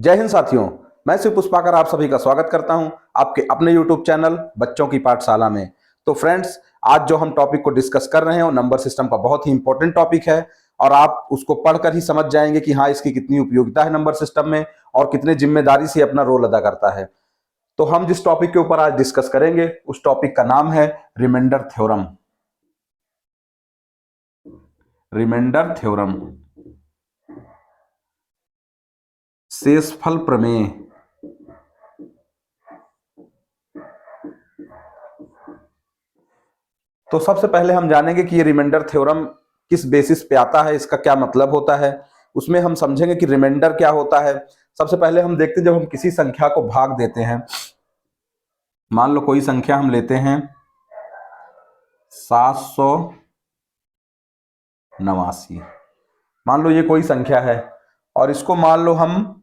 जय हिंद साथियों, मैं शिव पुष्पाकर आप सभी का स्वागत करता हूं आपके अपने YouTube चैनल बच्चों की पाठशाला में। तो फ्रेंड्स, आज जो हम टॉपिक को डिस्कस कर रहे हैं वो नंबर सिस्टम का बहुत ही इंपॉर्टेंट टॉपिक है और आप उसको पढ़कर ही समझ जाएंगे कि हाँ, इसकी कितनी उपयोगिता है नंबर सिस्टम में और कितने जिम्मेदारी से अपना रोल अदा करता है। तो हम जिस टॉपिक के ऊपर आज डिस्कस करेंगे उस टॉपिक का नाम है रिमाइंडर थ्योरम। रिमाइंडर थ्योरम, शेषफल प्रमेय। तो सबसे पहले हम जानेंगे कि ये रिमाइंडर थ्योरम किस बेसिस पे आता है, इसका क्या मतलब होता है। उसमें हम समझेंगे कि रिमाइंडर क्या होता है। सबसे पहले हम देखते हैं, जब हम किसी संख्या को भाग देते हैं, मान लो कोई संख्या हम लेते हैं 789, मान लो ये कोई संख्या है और इसको मान लो हम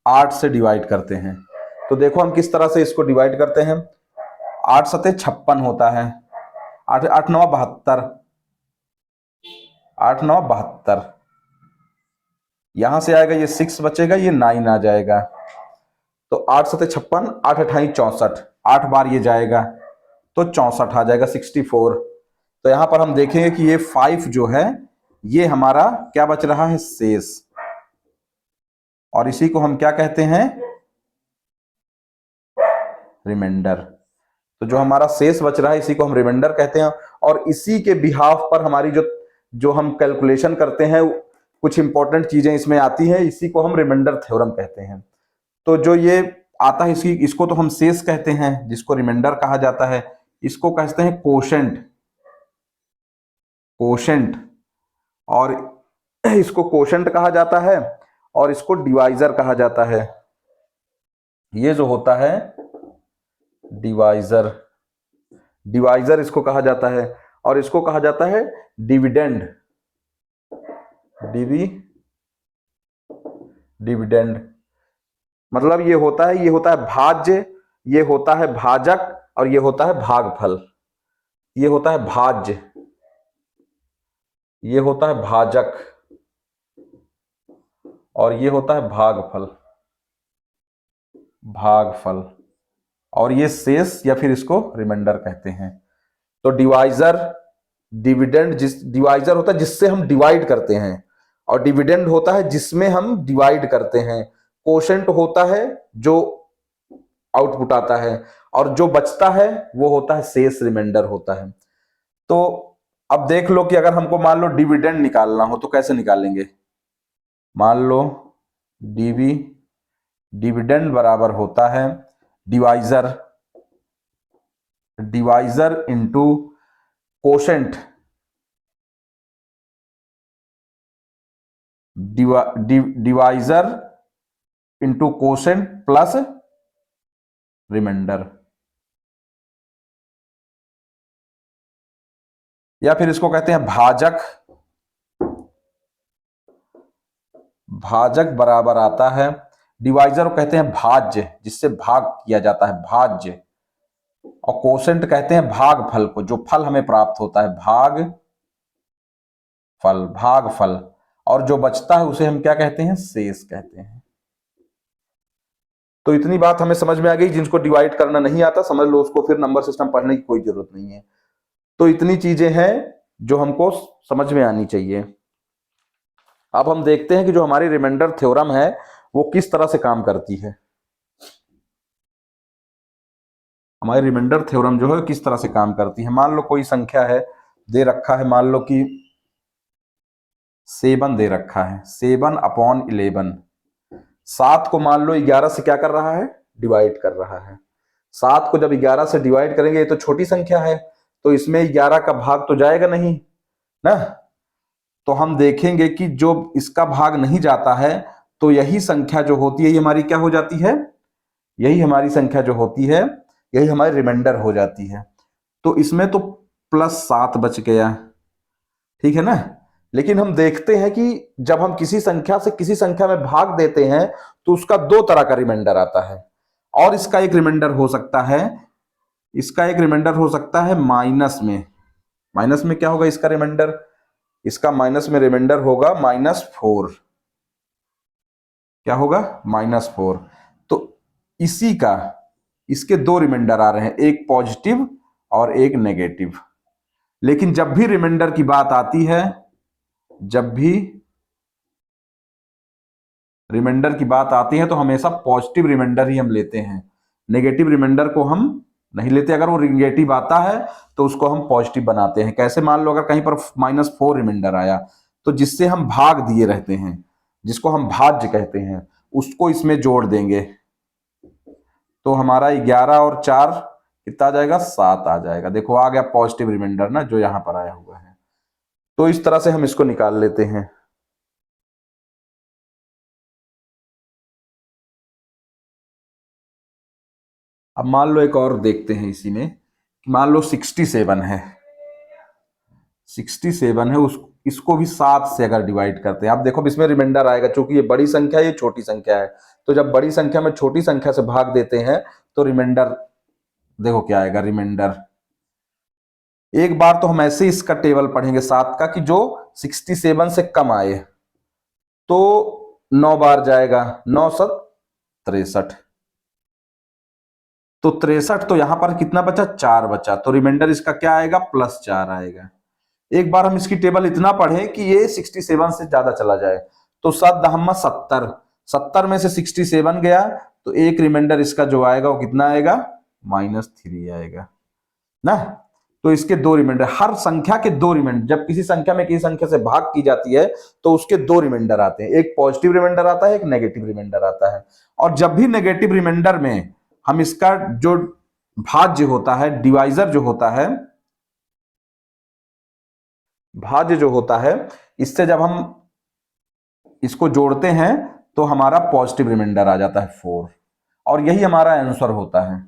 8 से डिवाइड करते हैं। तो देखो हम किस तरह से इसको डिवाइड करते हैं। 8 सते 56 होता है, 8 8 9 72, 8 9 72, यहां से आएगा ये 6 बचेगा, ये 9 आ जाएगा। तो 8 सते 56, 8 अठाई 64, 8 बार ये जाएगा तो 64 आ जाएगा, 64। तो यहां पर हम देखेंगे कि ये 5 जो है ये हमारा क्या बच रहा है, शेष, और इसी को हम क्या कहते हैं, रिमाइंडर। तो जो हमारा शेष बच रहा है इसी को हम रिमाइंडर कहते हैं और इसी के बिहाफ पर हमारी जो जो हम कैलकुलेशन करते हैं, कुछ इंपॉर्टेंट चीजें इसमें आती हैं, इसी को हम रिमाइंडर थ्योरम कहते हैं। तो जो ये आता है इसको तो हम शेष कहते हैं, जिसको रिमाइंडर कहा जाता है। इसको कहते हैं कोशेंट, कोशेंट, और इसको कोशेंट कहा जाता है और इसको डिवाइजर कहा जाता है। ये जो होता है डिवाइजर, डिवाइजर इसको कहा जाता है और इसको कहा जाता है डिविडेंड, डिविडेंड। मतलब ये होता है भाज्य, ये होता है भाजक और ये होता है भागफल। ये होता है भाज्य, ये होता है भाजक और ये होता है भागफल, भागफल, और ये शेष या फिर इसको रिमाइंडर कहते हैं। तो डिवाइजर, डिविडेंड, डिवाइजर होता है जिससे हम डिवाइड करते हैं और डिविडेंड होता है जिसमें हम डिवाइड करते हैं। कोशेंट होता है जो आउटपुट आता है और जो बचता है वो होता है शेष, रिमाइंडर होता है। तो अब देख लो कि अगर हमको मान लो डिविडेंड निकालना हो तो कैसे निकालेंगे। मान लो डिविडेंड बराबर होता है divisor, divisor into quotient, divisor into quotient plus remainder, या फिर इसको कहते हैं भाजक। भाजक बराबर आता है, डिवाइजर को कहते हैं भाज्य जिससे भाग किया जाता है, भाज्य, और कोशेंट कहते हैं भागफल को, जो फल हमें प्राप्त होता है, भागफल, भागफल, और जो बचता है उसे हम क्या कहते हैं, शेष कहते हैं। तो इतनी बात हमें समझ में आ गई। जिनको डिवाइड करना नहीं आता समझ लो उसको फिर नंबर सिस्टम पढ़ने की कोई जरूरत नहीं है। तो इतनी चीजें हैं जो हमको समझ में आनी चाहिए। अब हम देखते हैं कि जो हमारी रिमाइंडर थ्योरम है वो किस तरह से काम करती है। हमारी रिमाइंडर थ्योरम जो है किस तरह से काम करती है। मान लो कोई संख्या है, दे रखा है, मान लो कि 7 दे रखा है, 7/11। 7 को मान लो 11 से क्या कर रहा है, डिवाइड कर रहा है। 7 को जब 11 से डिवाइड करेंगे, ये तो छोटी संख्या है तो इसमें 11 का भाग तो जाएगा नहीं ना। तो हम देखेंगे कि जो इसका भाग नहीं जाता है तो यही संख्या जो होती है ये हमारी क्या हो जाती है, यही हमारी संख्या जो होती है यही हमारी रिमाइंडर हो जाती है। तो इसमें तो +7 बच गया, ठीक है ना। लेकिन हम देखते हैं कि जब हम किसी संख्या से किसी संख्या में भाग देते हैं तो उसका 2 तरह का रिमाइंडर आता है। और इसका एक रिमाइंडर हो सकता है, इसका एक रिमाइंडर हो सकता है माइनस में। माइनस में क्या होगा इसका रिमाइंडर, इसका माइनस में रिमाइंडर होगा -4। क्या होगा -4। तो इसी का इसके दो रिमाइंडर आ रहे हैं, एक पॉजिटिव और एक नेगेटिव। लेकिन जब भी रिमाइंडर की बात आती है, जब भी रिमाइंडर की बात आती है तो हमेशा पॉजिटिव रिमाइंडर ही हम लेते हैं, नेगेटिव रिमाइंडर को हम नहीं लेते। अगर वो नेगेटिव आता है तो उसको हम पॉजिटिव बनाते हैं। कैसे? मान लो अगर कहीं पर -4 रिमाइंडर आया तो जिससे हम भाग दिए रहते हैं, जिसको हम भाज्य कहते हैं, उसको इसमें जोड़ देंगे तो हमारा 11 और 4 कितना आ जाएगा? 7 आ जाएगा। देखो आ गया पॉजिटिव रिमाइंडर ना, जो यहां पर आया हुआ है। तो इस तरह से हम इसको निकाल लेते हैं। अब मान लो एक और देखते हैं इसी में, मान लो 67 है, 67 है, उस इसको भी 7 से अगर डिवाइड करते हैं, आप देखो इसमें रिमाइंडर आएगा, क्योंकि ये बड़ी संख्या है, ये छोटी संख्या है। तो जब बड़ी संख्या में छोटी संख्या से भाग देते हैं तो रिमाइंडर देखो क्या आएगा, रिमाइंडर। एक बार तो हम ऐसे इसका टेबल पढ़ेंगे 7 का, कि जो 67 से कम आए तो 9 बार जाएगा, 9 7 63। तो 63, तो यहां पर कितना बचा? 4 बचा। तो रिमाइंडर इसका क्या आएगा? +4 आएगा। एक बार हम इसकी टेबल इतना पढ़े कि ये 67 से ज्यादा चला जाए, तो 7 दहम्मा 70, 70 में से 67 गया तो एक रिमाइंडर इसका जो आएगा वो कितना आएगा? -3 आएगा ना। तो इसके दो रिमाइंडर, हर संख्या के दो रिमाइंडर, जब किसी संख्या में किसी संख्या से भाग की जाती है तो उसके दो रिमाइंडर आते हैं, एक पॉजिटिव रिमाइंडर आता है, एक नेगेटिव रिमाइंडर आता है। और जब भी नेगेटिव रिमाइंडर में हम इसका जो भाज्य होता है, डिवाइजर जो होता है, भाज्य जो होता है, इससे जब हम इसको जोड़ते हैं तो हमारा पॉजिटिव रिमाइंडर आ जाता है 4, और यही हमारा आंसर होता है।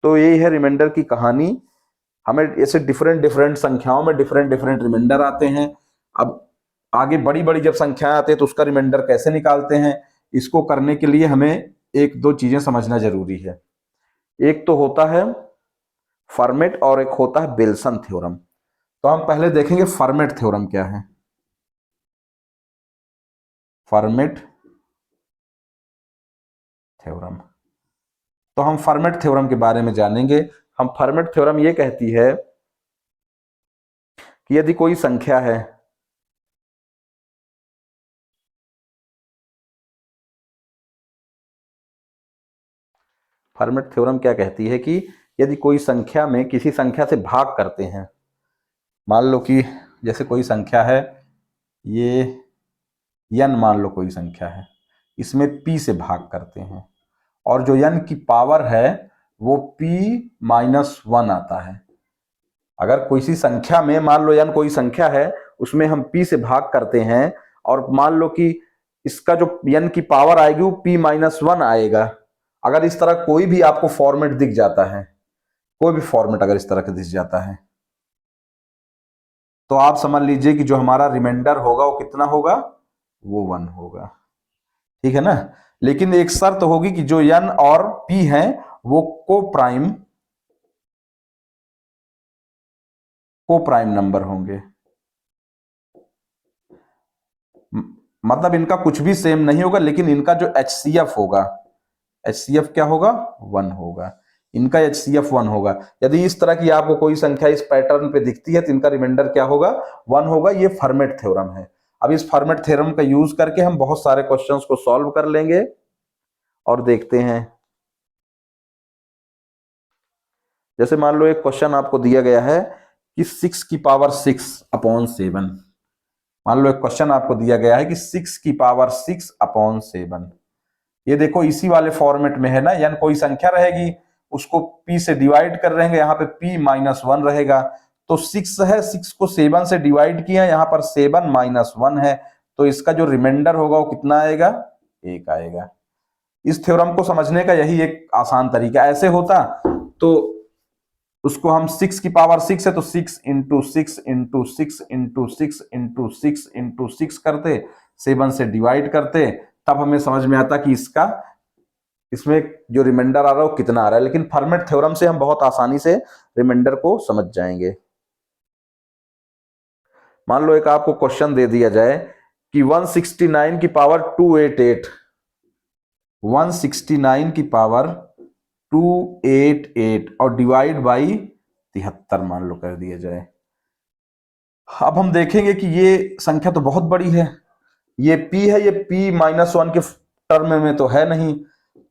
तो यही है रिमाइंडर की कहानी। हमें ऐसे डिफरेंट डिफरेंट संख्याओं में डिफरेंट डिफरेंट रिमाइंडर आते हैं। अब आगे बड़ी बड़ी जब संख्याएं आती है तो उसका रिमाइंडर कैसे निकालते हैं, इसको करने के लिए हमें एक दो चीजें समझना जरूरी है। एक तो होता है फॉर्मेट और एक होता है बेल्सन थ्योरम। तो हम पहले देखेंगे फॉर्मेट थ्योरम क्या है। फॉर्मेट थ्योरम, तो हम फॉर्मेट थ्योरम के बारे में जानेंगे। हम फॉर्मेट थ्योरम ये कहती है कि यदि कोई संख्या है, फॉर्मेट थ्योरम क्या कहती है कि यदि कोई संख्या में किसी संख्या से भाग करते हैं, मान लो कि जैसे कोई संख्या है, ये n मान लो कोई संख्या है, इसमें p से भाग करते हैं और जो n की पावर है वो p-1 आता है। अगर कोई सी संख्या में मान लो n कोई संख्या है, उसमें हम p से भाग करते हैं और मान लो कि इसका जो n की पावर आएगी वो p-1 आएगा। अगर इस तरह कोई भी आपको फॉर्मेट दिख जाता है, कोई भी फॉर्मेट अगर इस तरह का दिख जाता है, तो आप समझ लीजिए कि जो हमारा रिमाइंडर होगा वो कितना होगा? वो 1 होगा। ठीक है ना। लेकिन एक शर्त होगी कि जो n और p हैं वो को प्राइम नंबर होंगे। मतलब इनका कुछ भी सेम नहीं होगा, लेकिन इनका जो HCF होगा, HCF क्या होगा? 1 होगा। इनका HCF 1 होगा। यदि इस तरह की आपको कोई संख्या इस पैटर्न पे दिखती है तो इनका रिमाइंडर क्या होगा? 1 होगा। ये फॉर्मेट थ्योरम है। अब इस फॉर्मेट थ्योरम का यूज करके हम बहुत सारे क्वेश्चंस को सॉल्व कर लेंगे और देखते हैं। जैसे मान लो एक क्वेश्चन आपको दिया गया है कि 6/6/7। मान लो एक क्वेश्चन आपको दिया गया है कि 6/6/7। ये देखो इसी वाले फॉर्मेट में है ना, यानी कोई संख्या रहेगी उसको p से डिवाइड कर रहेंगे, यहाँ पे p-1 रहेगा। तो 6 है, 6 को 7 से डिवाइड किया, यहाँ पर 7-1 है, तो इसका जो रिमाइंडर होगा वो कितना आएगा? 1 आएगा। इस थ्योरम को समझने का यही एक आसान तरीका। ऐसे होता तो उसको हम 6 है तो 6 करते, 7 से डिवाइड करते, तब हमें समझ में आता कि इसमें जो रिमाइंडर आ रहा है वो कितना आ रहा है। लेकिन फॉर्मेट थ्योरम से हम बहुत आसानी से रिमाइंडर को समझ जाएंगे। मान लो एक आपको क्वेश्चन दे दिया जाए कि 169 की पावर 288 169 की पावर 288 और डिवाइड बाई 73 मान लो कर दिया जाए। अब हम देखेंगे कि ये संख्या तो बहुत बड़ी है, ये p है, ये p-1 के टर्म में तो है नहीं,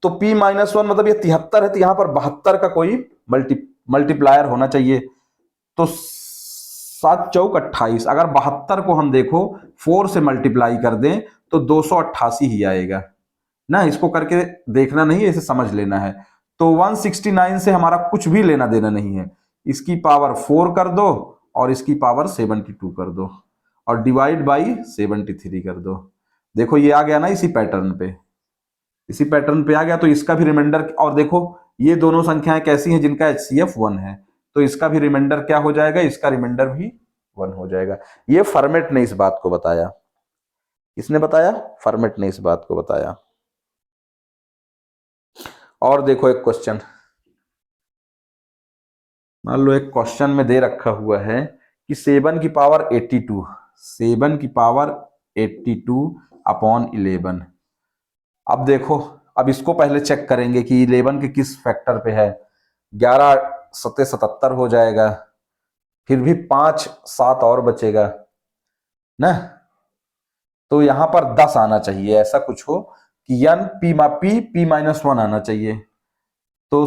तो p-1 मतलब ये 73 है, तो यहां पर 72 का कोई मल्टीप्लायर होना चाहिए। तो 7 चौक 28, अगर 72 को हम देखो 4 से मल्टीप्लाई कर दें तो 288 ही आएगा ना। इसको करके देखना नहीं है, इसे समझ लेना है। तो 169 से हमारा कुछ भी लेना देना नहीं है, इसकी पावर 4 कर दो और इसकी पावर 72 कर दो और डिवाइड बाई 73 कर दो। देखो ये आ गया ना इसी पैटर्न पे, इसी पैटर्न पे आ गया। तो इसका भी रिमाइंडर, और देखो ये दोनों संख्याएं कैसी हैं जिनका HCF 1 है, तो इसका भी रिमाइंडर क्या हो जाएगा, इसका रिमाइंडर भी 1 हो जाएगा। ये फॉर्मेट ने इस बात को बताया, किसने बताया, फॉर्मेट ने इस बात को बताया। और देखो एक क्वेश्चन, मान लो एक क्वेश्चन में दे रखा हुआ है कि 7 की पावर 82, 7 की पावर 82 अपॉन 11। अब देखो, अब इसको पहले चेक करेंगे कि 11 के किस फैक्टर पे है। 11 सत्ते 77 हो जाएगा, फिर भी 5 7 और बचेगा ना, तो यहां पर 10 आना चाहिए, ऐसा कुछ हो कि n p-1 आना चाहिए। तो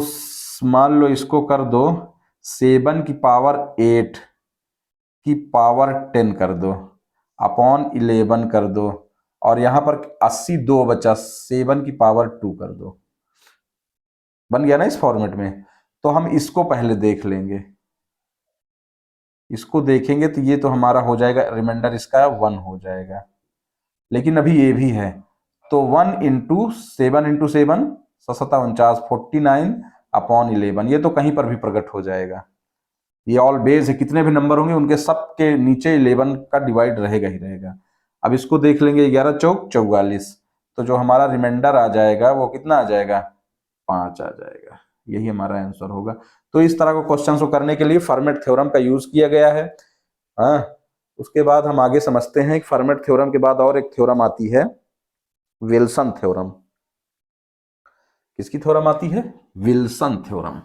मान लो इसको कर दो 7 की पावर 8 की पावर 10 कर दो अपॉन 11 कर दो, और यहां पर 82 बचा, 7 की पावर 2 कर दो। बन गया ना इस फॉर्मेट में। तो हम इसको पहले देख लेंगे, इसको देखेंगे तो ये तो हमारा हो जाएगा, रिमाइंडर इसका 1 हो जाएगा, लेकिन अभी ये भी है। तो 1 इंटू 7 सत्ता 49 49 अपॉन 11, ये तो कहीं पर भी प्रकट हो जाएगा। ये ऑल बेस है, कितने भी नंबर होंगे उनके सब के नीचे 11 का डिवाइड रहेगा ही रहेगा। अब इसको देख लेंगे, 11 चौक 44, तो जो हमारा रिमाइंडर आ जाएगा वो कितना आ जाएगा, 5 आ जाएगा। यही हमारा आंसर होगा। तो इस तरह को क्वेश्चन को करने के लिए फॉर्मेट थ्योरम का यूज किया गया है। हाँ, उसके बाद हम आगे समझते हैं कि फॉर्मेट थ्योरम के बाद और एक थ्योरम आती है, विल्सन थ्योरम। किसकी थ्योरम आती है, विल्सन थ्योरम।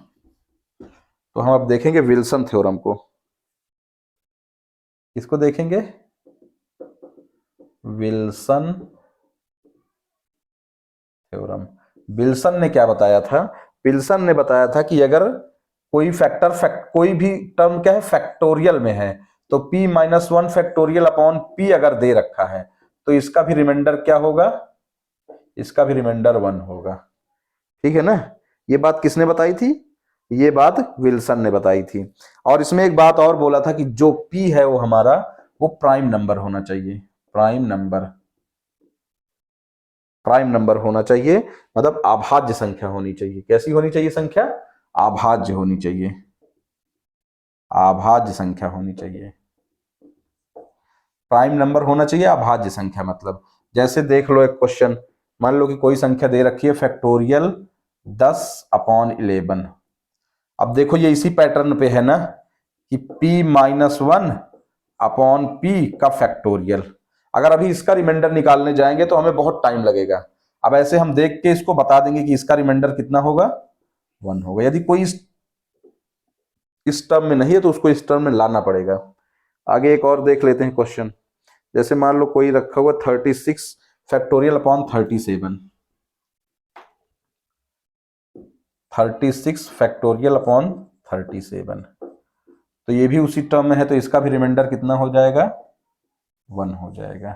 तो हम अब देखेंगे विल्सन थ्योरम को। किसको देखेंगे, विल्सन थ्योरम। विल्सन ने क्या बताया था, विल्सन ने बताया था कि अगर कोई कोई भी टर्म क्या है, फैक्टोरियल में है, तो p-1 फैक्टोरियल अपॉन p अगर दे रखा है तो इसका भी रिमाइंडर क्या होगा, इसका भी रिमाइंडर 1 होगा। ठीक है ना। ये बात किसने बताई थी, ये बात विल्सन ने बताई थी। और इसमें एक बात और बोला था कि जो p है वो हमारा वो प्राइम नंबर होना चाहिए, प्राइम नंबर होना चाहिए, मतलब अभाज्य संख्या होनी चाहिए। कैसी होनी चाहिए संख्या, अभाज्य होनी चाहिए, अभाज्य संख्या होनी चाहिए, प्राइम नंबर होना चाहिए, अभाज्य संख्या। मतलब जैसे देख लो एक क्वेश्चन, मान लो कि कोई संख्या दे रखी है फैक्टोरियल 10 अपॉन 11। अब देखो ये इसी पैटर्न पे है ना कि p-1 अपॉन p का फैक्टोरियल। अगर अभी इसका रिमाइंडर निकालने जाएंगे तो हमें बहुत टाइम लगेगा। अब ऐसे हम देख के इसको बता देंगे कि इसका रिमाइंडर कितना होगा, 1 होगा। यदि कोई इस टर्म में नहीं है तो उसको इस टर्म में लाना पड़ेगा। आगे एक और देख लेते हैं क्वेश्चन। जैसे मान लो कोई रखा हुआ 36 फैक्टोरियल अपॉन 37, 36 फैक्टोरियल अपॉन 37, तो ये भी उसी टर्म में है, तो इसका भी रिमाइंडर कितना हो जाएगा, 1 हो जाएगा।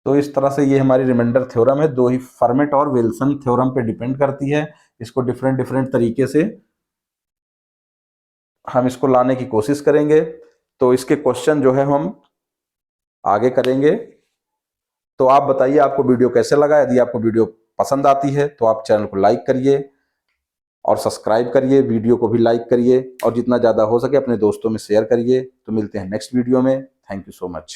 तो इस तरह से ये हमारी रिमाइंडर थ्योरम है, दो ही फॉर्मेट और विल्सन थ्योरम पे डिपेंड करती है। इसको डिफरेंट डिफरेंट तरीके से हम इसको लाने की कोशिश करेंगे। तो इसके क्वेश्चन जो है हम आगे करेंगे। तो आप बताइए आपको वीडियो कैसे लगा। यदि आपको वीडियो पसंद आती है तो आप चैनल को लाइक करिए और सब्सक्राइब करिए, वीडियो को भी लाइक करिए और जितना ज़्यादा हो सके अपने दोस्तों में शेयर करिए। तो मिलते हैं नेक्स्ट वीडियो में। Thank you so much.